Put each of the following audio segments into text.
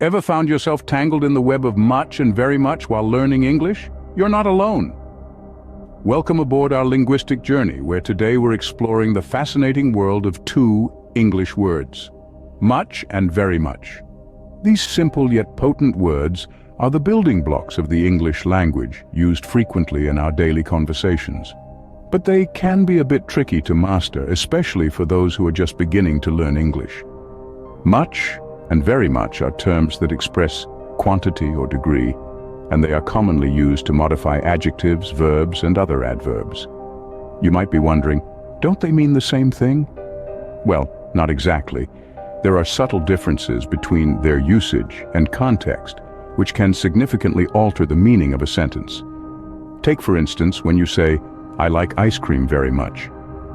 Ever found yourself tangled in the web of much and very much while learning English? You're not alone. Welcome aboard our linguistic journey, where today we're exploring the fascinating world of two English words, much and very much. These simple yet potent words are the building blocks of the English language, used frequently in our daily conversations. But they can be a bit tricky to master, especially for those who are just beginning to learn English. Much and very much are terms that express quantity or degree, and they are commonly used to modify adjectives, verbs, and other adverbs. You might be wondering, don't they mean the same thing? Well, not exactly. There are subtle differences between their usage and context, which can significantly alter the meaning of a sentence. Take, for instance, when you say, "I like ice cream very much."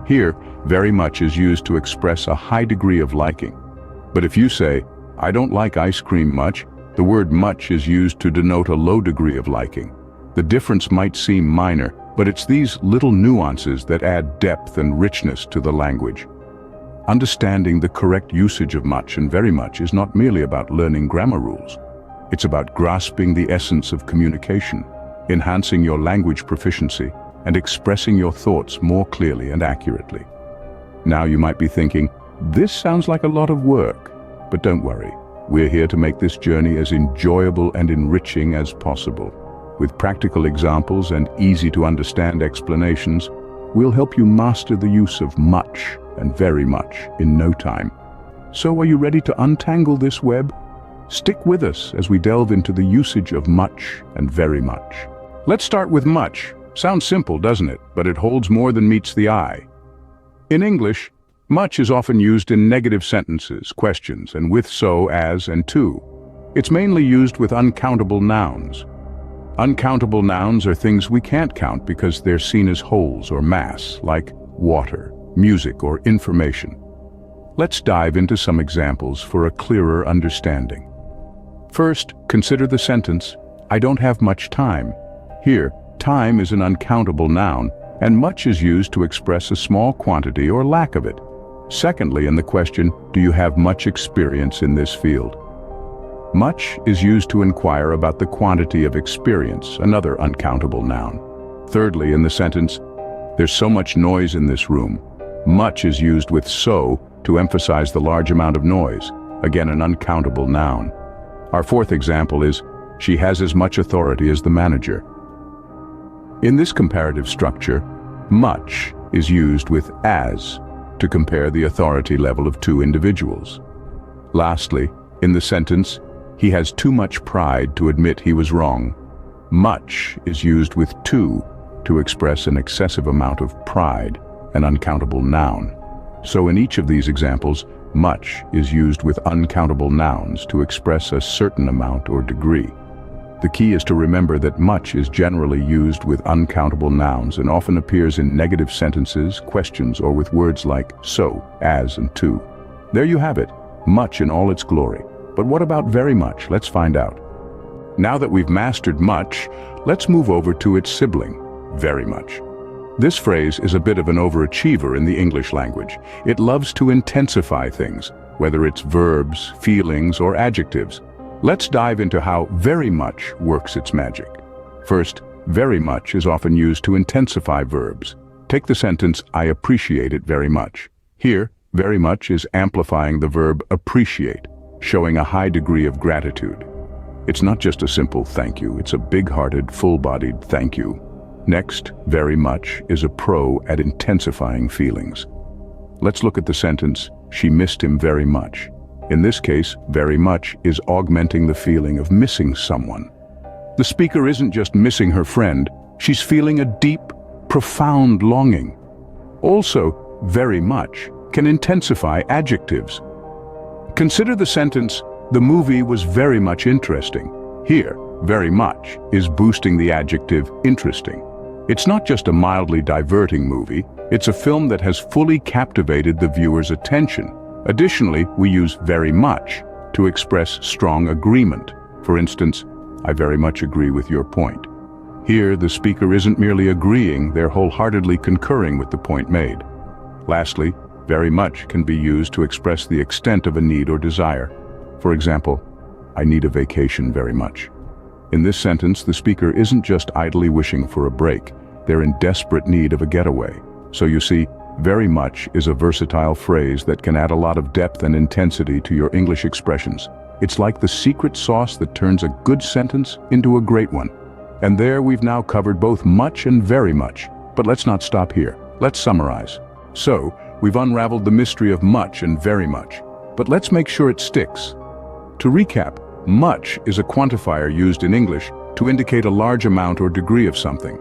Here, very much is used to express a high degree of liking. But if you say, "I don't like ice cream much," the word much is used to denote a low degree of liking. The difference might seem minor, but it's these little nuances that add depth and richness to the language. Understanding the correct usage of much and very much is not merely about learning grammar rules. It's about grasping the essence of communication, enhancing your language proficiency, and expressing your thoughts more clearly and accurately. Now you might be thinking, this sounds like a lot of work, but don't worry. We're here to make this journey as enjoyable and enriching as possible. With practical examples and easy-to-understand explanations, we'll help you master the use of much and very much in no time. So are you ready to untangle this web? Stick with us as we delve into the usage of much and very much. Let's start with much. Sounds simple, doesn't it? But it holds more than meets the eye. In English, much is often used in negative sentences, questions, and with so, as, and to. It's mainly used with uncountable nouns. Uncountable nouns are things we can't count because they're seen as wholes or mass, like water, music, or information. Let's dive into some examples for a clearer understanding. First, consider the sentence, "I don't have much time." Here, time is an uncountable noun, and much is used to express a small quantity or lack of it. Secondly, in the question, do you have much experience in this field? Much is used to inquire about the quantity of experience, another uncountable noun. Thirdly, in the sentence, there's so much noise in this room. Much is used with so to emphasize the large amount of noise, again an uncountable noun. Our fourth example is, she has as much authority as the manager. In this comparative structure, much is used with as to compare the authority level of two individuals. Lastly, in the sentence, he has too much pride to admit he was wrong. Much is used with to express an excessive amount of pride, an uncountable noun. So in each of these examples, much is used with uncountable nouns to express a certain amount or degree. The key is to remember that much is generally used with uncountable nouns and often appears in negative sentences, questions, or with words like so, as, and to. There you have it, much in all its glory. But what about very much? Let's find out. Now that we've mastered much, let's move over to its sibling, very much. This phrase is a bit of an overachiever in the English language. It loves to intensify things, whether it's verbs, feelings, or adjectives. Let's dive into how very much works its magic. First, very much is often used to intensify verbs. Take the sentence, "I appreciate it very much." Here, very much is amplifying the verb appreciate, showing a high degree of gratitude. It's not just a simple thank you, it's a big-hearted, full-bodied thank you. Next, very much is a pro at intensifying feelings. Let's look at the sentence, "She missed him very much." In this case, very much is augmenting the feeling of missing someone. The speaker isn't just missing her friend, she's feeling a deep, profound longing. Also, very much can intensify adjectives. Consider the sentence, "The movie was very much interesting." Here, very much is boosting the adjective interesting. It's not just a mildly diverting movie, it's a film that has fully captivated the viewer's attention. Additionally, we use very much to express strong agreement. For instance, "I very much agree with your point." Here, the speaker isn't merely agreeing, they're wholeheartedly concurring with the point made. Lastly, very much can be used to express the extent of a need or desire. For example, I need a vacation very much. In this sentence, the speaker isn't just idly wishing for a break. They're in desperate need of a getaway. So you see, very much is a versatile phrase that can add a lot of depth and intensity to your English expressions. It's like the secret sauce that turns a good sentence into a great one. And there we've now covered both much and very much. But let's not stop here. Let's summarize. So, we've unraveled the mystery of much and very much. But let's make sure it sticks. To recap, much is a quantifier used in English to indicate a large amount or degree of something.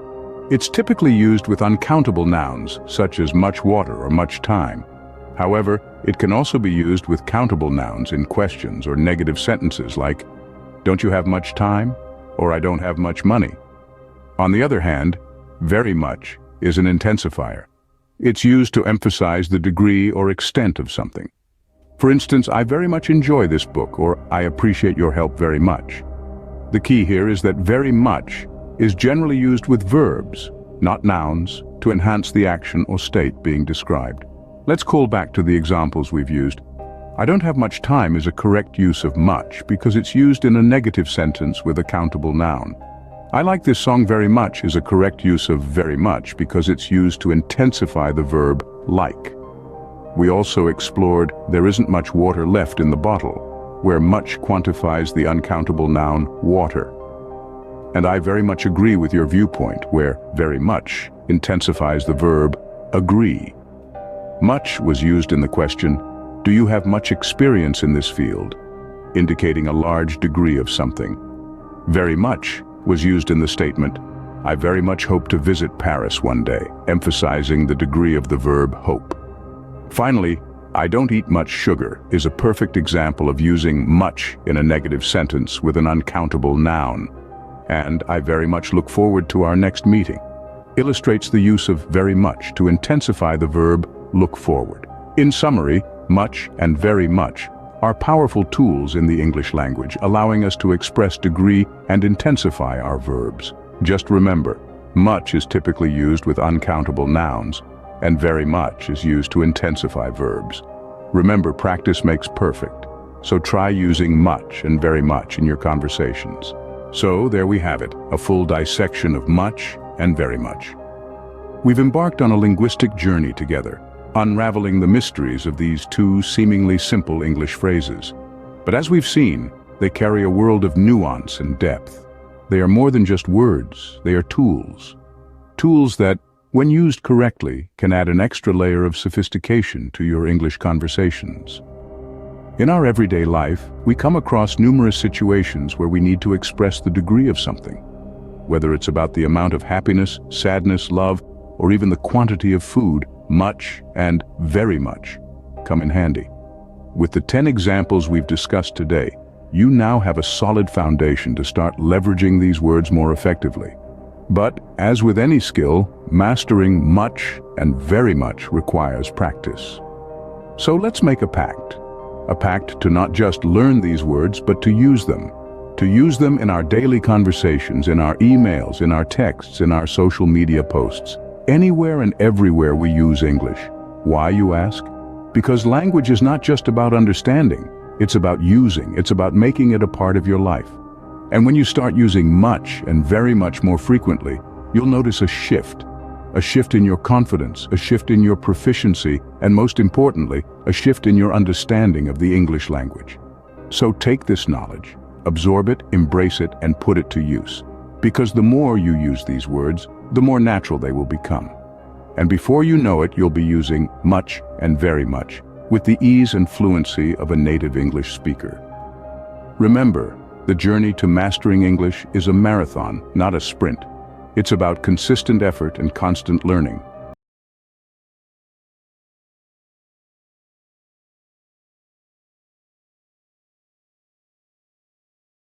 It's typically used with uncountable nouns, such as much water or much time. However, it can also be used with countable nouns in questions or negative sentences like, "Don't you have much time?" or "I don't have much money." On the other hand, very much is an intensifier. It's used to emphasize the degree or extent of something. For instance, "I very much enjoy this book," or "I appreciate your help very much." The key here is that very much is generally used with verbs, not nouns, to enhance the action or state being described. Let's call back to the examples we've used. "I don't have much time" is a correct use of much because it's used in a negative sentence with a countable noun. "I like this song very much" is a correct use of very much because it's used to intensify the verb like. We also explored "there isn't much water left in the bottle," where much quantifies the uncountable noun water. And I very much agree with your viewpoint, where very much intensifies the verb agree. Much was used in the question, "Do you have much experience in this field?" indicating a large degree of something. Very much was used in the statement, "I very much hope to visit Paris one day," emphasizing the degree of the verb hope. Finally, "I don't eat much sugar" is a perfect example of using much in a negative sentence with an uncountable noun. And "I very much look forward to our next meeting" illustrates the use of very much to intensify the verb look forward. In summary, much and very much are powerful tools in the English language, allowing us to express degree and intensify our verbs. Just remember, much is typically used with uncountable nouns, and very much is used to intensify verbs. Remember, practice makes perfect, so try using much and very much in your conversations. So there we have it, a full dissection of much and very much. We've embarked on a linguistic journey together, unraveling the mysteries of these two seemingly simple English phrases. But as we've seen, they carry a world of nuance and depth. They are more than just words, they are tools. Tools that, when used correctly, can add an extra layer of sophistication to your English conversations. In our everyday life, we come across numerous situations where we need to express the degree of something. Whether it's about the amount of happiness, sadness, love, or even the quantity of food, much and very much come in handy. With the 10 examples we've discussed today, you now have a solid foundation to start leveraging these words more effectively. But, as with any skill, mastering much and very much requires practice. So let's make a pact. A pact to not just learn these words, but to use them. To use them in our daily conversations, in our emails, in our texts, in our social media posts. Anywhere and everywhere we use English. Why, you ask? Because language is not just about understanding. It's about using. It's about making it a part of your life. And when you start using much and very much more frequently, you'll notice a shift. A shift in your confidence, a shift in your proficiency, and most importantly, a shift in your understanding of the English language. So take this knowledge, absorb it, embrace it, and put it to use. Because the more you use these words, the more natural they will become. And before you know it, you'll be using much and very much with the ease and fluency of a native English speaker. Remember, the journey to mastering English is a marathon, not a sprint. It's about consistent effort and constant learning.